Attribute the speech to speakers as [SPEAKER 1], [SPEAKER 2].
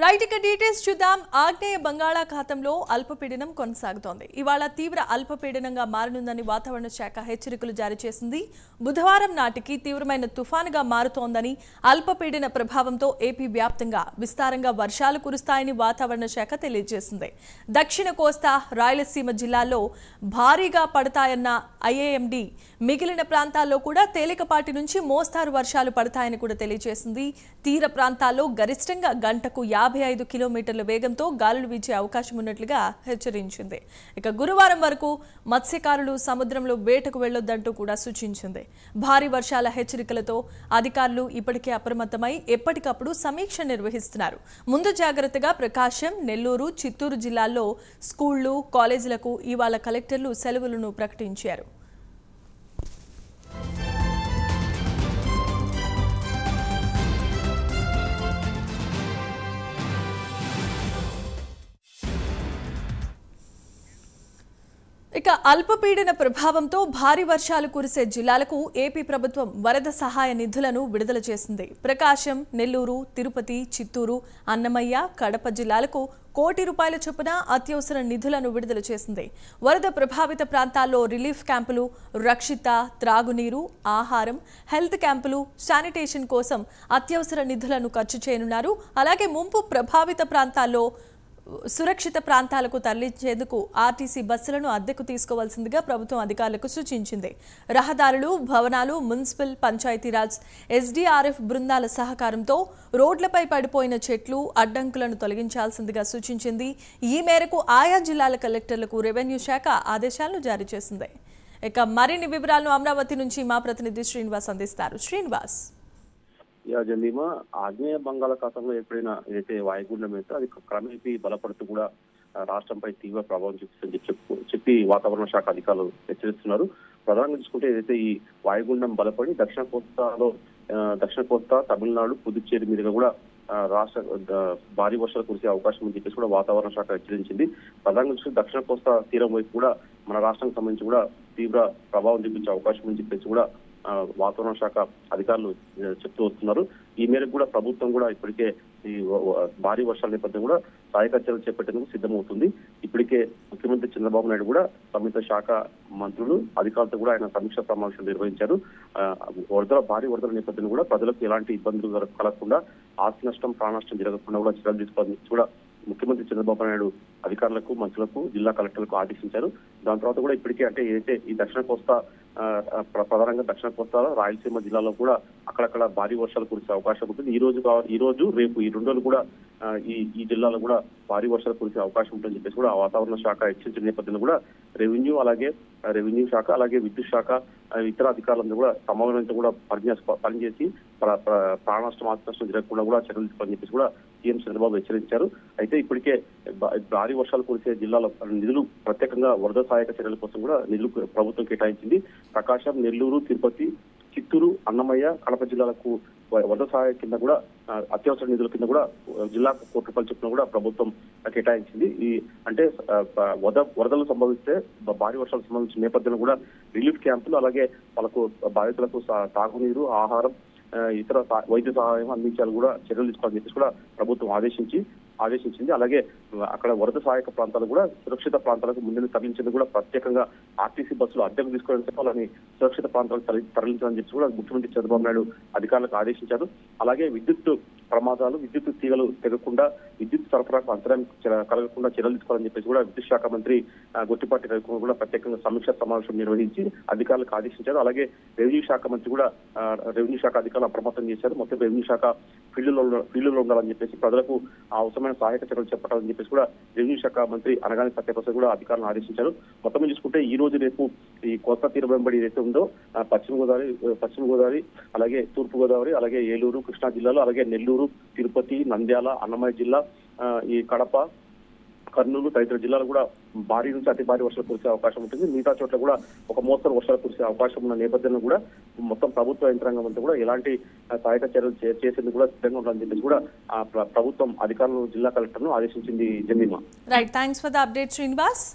[SPEAKER 1] Right ఇక details చూద్దాం. ఆగ్నేయ బంగాళాఖాతంలో అల్పపీడనం కొనసాగుతోంది. ఇవాళ తీవ్ర అల్పపీడనంగా మారనుందని వాతావరణ శాఖ హెచ్చరికలు జారీ చేసింది. బుధవారం నాటికి తీవ్రమైన తుఫానుగా మారుతోందని, అల్పపీడన ప్రభావంతో ఏపీ వ్యాప్తంగా విస్తారంగా వర్షాలు కురుస్తాయని వాతావరణ శాఖ తెలియజేసింది. దక్షిణ కోస్తా, రాయలసీమ జిల్లాల్లో భారీగా పడతాయన్న ఐఏఎండీ మిగిలిన ప్రాంతాల్లో కూడా తేలికపాటి నుంచి మోస్తారు వర్షాలు పడతాయని కూడా తెలియజేసింది. తీర ప్రాంతాల్లో గరిష్టంగా గంటకు 55 కిలోమీటర్ల వేగంతో గాలులు వీచే అవకాశం ఉన్నట్లుగా హెచ్చరించింది. ఇక గురువారం వరకు మత్స్యకారులు సముద్రంలో వేటకు వెళ్లొద్దంటూ కూడా సూచించింది. భారీ వర్షాల హెచ్చరికలతో అధికారులు ఇప్పటికే అప్రమత్తమై ఎప్పటికప్పుడు సమీక్ష నిర్వహిస్తున్నారు. ముందు జాగ్రత్తగా ప్రకాశం, నెల్లూరు, చిత్తూరు జిల్లాల్లో స్కూళ్లు, కాలేజీలకు ఇవాళ కలెక్టర్లు సెలవులను ప్రకటించారు. ఇక అల్పపీడన ప్రభావంతో భారీ వర్షాలు కురిసే జిల్లాలకు ఏపీ ప్రభుత్వం వరద సహాయ నిధులను విడుదల చేసింది. ప్రకాశం, నెల్లూరు, తిరుపతి, చిత్తూరు, అన్నమయ్య, కడప జిల్లాలకు ₹1 కోటి చొప్పున అత్యవసర నిధులను విడుదల చేసింది. వరద ప్రభావిత ప్రాంతాల్లో రిలీఫ్ క్యాంపులు, రక్షిత త్రాగునీరు, ఆహారం, హెల్త్ క్యాంపులు, శానిటేషన్ కోసం అత్యవసర నిధులను ఖర్చు చేయనున్నారు. అలాగే ముంపు ప్రభావిత ప్రాంతాల్లో సురక్షిత ప్రాంతాలకు తరలించేందుకు ఆర్టీసీ బస్సులను అద్దెకు తీసుకోవాల్సిందిగా ప్రభుత్వం అధికారులకు సూచించింది. రహదారులు, భవనాలు, మున్సిపల్, పంచాయతీరాజ్, ఎస్డీఆర్ఎఫ్ బృందాల సహకారంతో రోడ్లపై పడిపోయిన చెట్లు, అడ్డంకులను తొలగించాల్సిందిగా సూచించింది. ఈ మేరకు ఆయా జిల్లాల కలెక్టర్లకు రెవెన్యూ శాఖ ఆదేశాలను జారీ చేసింది. ఇక మరిన్ని వివరాలను అమరావతి నుంచి మా ప్రతినిధి శ్రీనివాస్ అందిస్తారు. శ్రీనివాస్.
[SPEAKER 2] జమీమా, ఆగ్నేయ బంగాళాఖాతంలో ఏర్పడిన ఏదైతే వాయుగుండం అయితే అది క్రమేపీ బలపడుతూ కూడా రాష్ట్రంపై తీవ్ర ప్రభావం చూపిస్తుందని చెప్పి వాతావరణ శాఖ అధికారులు హెచ్చరిస్తున్నారు. ప్రధానంగా చూసుకుంటే ఏదైతే ఈ వాయుగుండం బలపడి దక్షిణ కోస్తా, తమిళనాడు, పుదుచ్చేరి మీదుగా కూడా రాష్ట్ర భారీ వర్షాలు కురిసే అవకాశం ఉందని చెప్పేసి కూడా వాతావరణ శాఖ హెచ్చరించింది. ప్రధానంగా చూసుకుంటే దక్షిణ కోస్తా తీరం వైపు కూడా మన రాష్ట్రానికి సంబంధించి కూడా తీవ్ర ప్రభావం చూపించే అవకాశం ఉందని చెప్పేసి కూడా వాతావరణ శాఖ అధికారులు చెప్తూ వస్తున్నారు. ఈ మేరకు కూడా ప్రభుత్వం కూడా ఇప్పటికే ఈ భారీ వర్షాల నేపథ్యం కూడా సహాయక చర్యలు చేపట్టేందుకు సిద్ధమవుతుంది. ఇప్పటికే ముఖ్యమంత్రి చంద్రబాబు నాయుడు కూడా సంబంధిత శాఖ మంత్రులు, అధికారులతో కూడా ఆయన సమీక్ష సమావేశాలు నిర్వహించారు. భారీ వరదల నేపథ్యంలో కూడా ప్రజలకు ఎలాంటి ఇబ్బందులు కలగకుండా, ఆస్తి నష్టం, ప్రాణ నష్టం జరగకుండా కూడా చర్యలు తీసుకోవాలని కూడా ముఖ్యమంత్రి చంద్రబాబు నాయుడు అధికారులకు, మంత్రులకు, జిల్లా కలెక్టర్లకు ఆదేశించారు. దాని తర్వాత కూడా ఇప్పటికే అంటే ఏదైతే ఈ దక్షిణ కోస్తా, ప్రధానంగా దక్షిణ కోస్తాలో, రాయలసీమ జిల్లాలో కూడా అక్కడక్కడ భారీ వర్షాలు కురిసే అవకాశం ఉంటుంది. ఈ రోజు రేపు ఈ 2 రోజులు కూడా ఈ జిల్లాలో కూడా భారీ వర్షాలు కురిసే అవకాశం ఉంటుందని చెప్పేసి కూడా వాతావరణ శాఖ హెచ్చరించిన నేపథ్యంలో కూడా రెవెన్యూ శాఖ అలాగే విద్యుత్ శాఖ ఇతర అధికారులందరూ కూడా సమన్వయంతో కూడా పనిచేసి ప్రాణ నష్టం, ఆస్తి నష్టం జరగకుండా కూడా చర్యలు తీసుకోవాలని చెప్పేసి కూడా సీఎం చంద్రబాబు హెచ్చరించారు. అయితే ఇప్పటికే భారీ వర్షాలు కురిసే జిల్లాలో నిధులు ప్రత్యేకంగా వరద సహాయక చర్యల కోసం కూడా నిధులు ప్రభుత్వం కేటాయించింది. ప్రకాశం, నెల్లూరు, తిరుపతి, చిత్తూరు, అన్నమయ్య, కడప జిల్లాలకు వరద సహాయ కింద కూడా అత్యవసర నిధుల కింద కూడా జిల్లాకు ₹1 కోటి చొప్పున కూడా ప్రభుత్వం కేటాయించింది. ఈ అంటే వరదలు సంభవిస్తే, భారీ వర్షాలు సంబంధించిన నేపథ్యంలో కూడా రిలీఫ్ క్యాంపులు, అలాగే వాళ్ళకు బాధితులకు తాగునీరు, ఆహారం, ఇతర వైద్య సహాయం అందించాలని కూడా చర్యలు తీసుకోవాలని చెప్పేసి కూడా ప్రభుత్వం ఆదేశించింది. అలాగే అక్కడ వరద సహాయక ప్రాంతాలు కూడా సురక్షిత ప్రాంతాలకు ముందు తరలించేందుకు కూడా ప్రత్యేకంగా ఆర్టీసీ బస్సులు అద్దెకు తీసుకోవడానికి వాళ్ళని సురక్షిత ప్రాంతాలకు తరలించాలని చెప్పి కూడా ముఖ్యమంత్రి చంద్రబాబు నాయుడు అధికారులకు ఆదేశించారు. అలాగే విద్యుత్ ప్రమాదాలు, విద్యుత్ తీగలు తెగకుండా, విద్యుత్ సరఫరాకు అంతరాయం కలగకుండా చర్యలు తీసుకోవాలని చెప్పేసి కూడా విద్యుత్ శాఖ మంత్రి గొట్టిపాటి రవికుమార్ కూడా ప్రత్యేకంగా సమీక్ష సమావేశం నిర్వహించి అధికారులకు ఆదేశించారు. అలాగే రెవెన్యూ శాఖ మంత్రి కూడా రెవెన్యూ శాఖ అధికారులు అప్రమత్తం చేశారు. మొత్తం రెవెన్యూ శాఖ ఫీల్డ్లో ఉండాలని చెప్పేసి, ప్రజలకు అవసరమైన సహాయక చర్యలు చేపట్టాలని చెప్పేసి కూడా రెవెన్యూ శాఖ మంత్రి అనగాని సత్యప్రసాద్ కూడా అధికారులను ఆదేశించారు. మొత్తం చూసుకుంటే ఈ రోజు రేపు ఈ కోస్తా తీర వెంబడి ఏదైతే ఉందో పశ్చిమ గోదావరి, అలాగే తూర్పు గోదావరి, అలాగే ఏలూరు, కృష్ణా జిల్లాలో, అలాగే నెల్లూరు, తిరుపతి, నంద్యాల, అన్నమయ్య జిల్లా, ఈ కడప, కర్నూలు తదితర జిల్లాలు కూడా భారీ నుంచి అతి భారీ వర్షాలు కురిసే అవకాశం ఉంటుంది. మిగతా చోట్ల కూడా ఒక మోస్తరు వర్షాలు కురిసే అవకాశం ఉన్న నేపథ్యంలో కూడా మొత్తం ప్రభుత్వ యంత్రాంగం అంతా కూడా ఎలాంటి సహాయక చర్యలు చేసేందుకు కూడా సిద్ధంగా ఉండాలని చెప్పేసి కూడా ప్రభుత్వం అధికారులు, జిల్లా కలెక్టర్ను ఆదేశించింది. Jemimah.
[SPEAKER 1] Right, thanks for the update Srinivas.